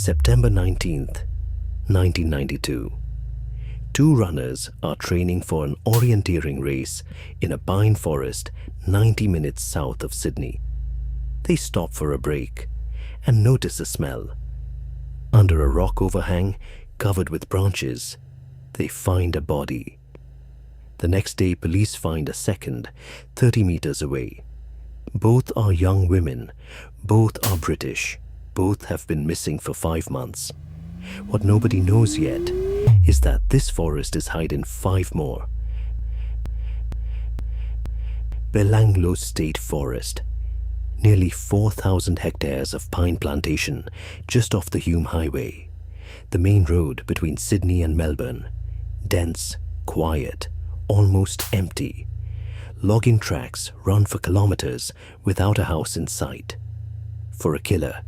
September 19th, 1992. Two runners are training for an orienteering race in a pine forest 90 minutes south of Sydney. They stop for a break and notice a smell. Under a rock overhang covered with branches, they find a body. The next day, police find a second, 30 meters away. Both are young women. Both are British. Both have been missing for 5 months. What nobody knows yet is that this forest is hiding 5 more. Belanglo State Forest. Nearly 4,000 hectares of pine plantation just off the Hume Highway, the main road between Sydney and Melbourne. Dense, quiet, almost empty. Logging tracks run for kilometers without a house in sight. For a killer,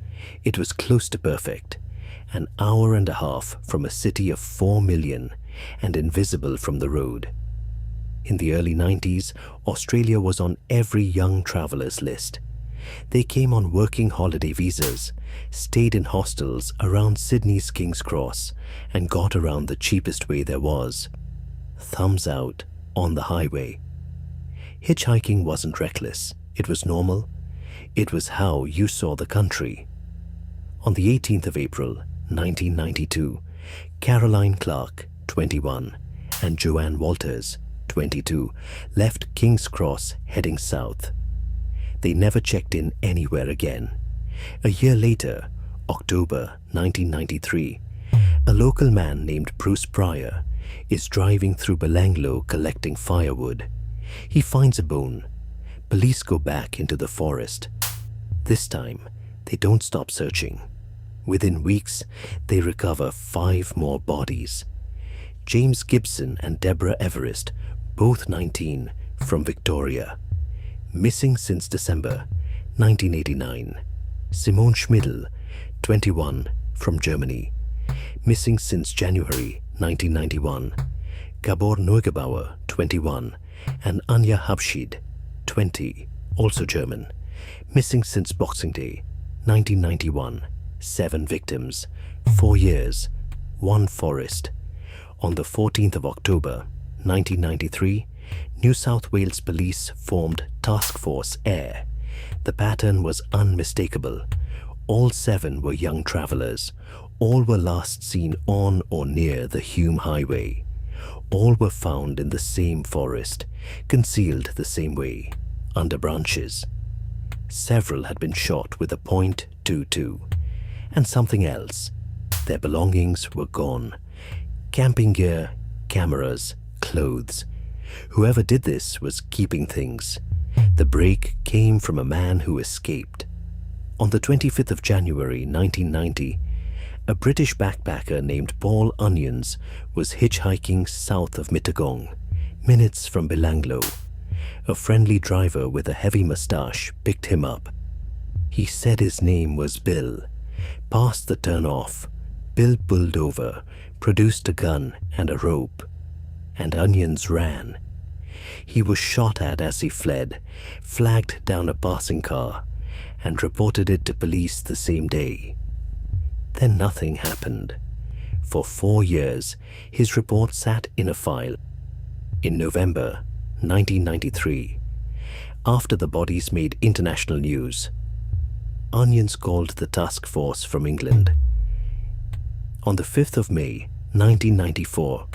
it was close to perfect. An hour and a half from a city of 4 million and invisible from the road. In the early 90s, Australia was on every young traveler's list. They came on working holiday visas, stayed in hostels around Sydney's King's Cross, and got around the cheapest way there was. Thumbs out on the highway. Hitchhiking wasn't reckless. It was normal. It was how you saw the country. On the 18th of April, 1992, Caroline Clark, 21, and Joanne Walters, 22, left King's Cross heading south. They never checked in anywhere again. A year later, October 1993, a local man named Bruce Pryor is driving through Belanglo collecting firewood. He finds a bone. Police go back into the forest. This time, they don't stop searching. Within weeks, they recover 5 more bodies. James Gibson and Deborah Everest, both 19, from Victoria. Missing since December 1989. Simone Schmidl, 21, from Germany. Missing since January 1991. Gabor Neugebauer, 21, and Anja Habschid, 20, also German. Missing since Boxing Day 1991. 7 victims, 4 years, 1 forest. On the 14th of October 1993, New South Wales Police formed Task Force Air. The pattern was unmistakable. All 7 were young travellers. All were last seen on or near the Hume Highway. All were found in the same forest, concealed the same way, under branches. Several had been shot with a .22. And something else. Their belongings were gone. Camping gear, cameras, clothes. Whoever did this was keeping things. The break came from a man who escaped. On the 25th of January 1990, a British backpacker named Paul Onions was hitchhiking south of Mittagong, minutes from Belanglo. A friendly driver with a heavy moustache picked him up. He said his name was Bill. Past the turn-off, Bill pulled over, produced a gun and a rope, and Onions ran. He was shot at as he fled, flagged down a passing car, and reported it to police the same day. Then nothing happened. For 4 years, his report sat in a file. In November 1993, after the bodies made international news, Onions called the task force from England. On the 5th of May 1994,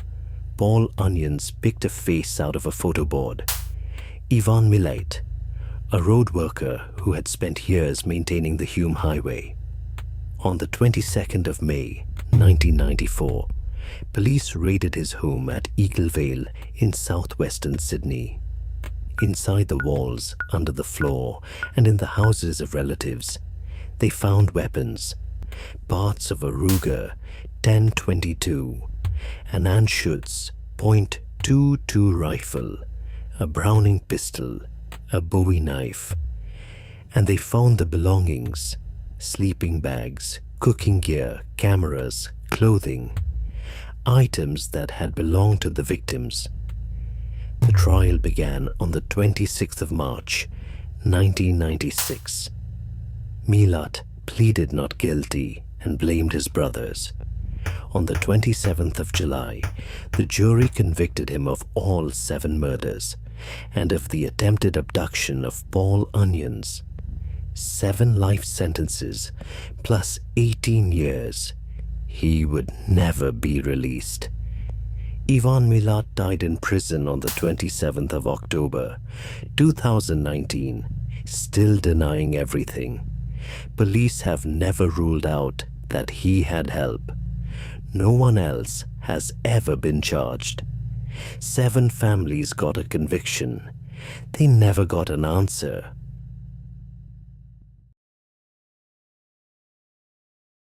Paul Onions picked a face out of a photo board. Ivan Milat, a road worker who had spent years maintaining the Hume Highway. On the 22nd of May 1994, police raided his home at Eagle Vale in southwestern Sydney. Inside the walls, under the floor, and in the houses of relatives, they found weapons, parts of a Ruger 10-22, an Anschutz .22 rifle, a Browning pistol, a Bowie knife, and they found the belongings, sleeping bags, cooking gear, cameras, clothing, items that had belonged to the victims. The trial began on the 26th of March, 1996. Milat pleaded not guilty and blamed his brothers. On the 27th of July, the jury convicted him of all 7 murders and of the attempted abduction of Paul Onions. 7 life sentences plus 18 years. He would never be released. Ivan Milat died in prison on the 27th of October, 2019, still denying everything. Police have never ruled out that he had help. No one else has ever been charged. 7 families got a conviction. They never got an answer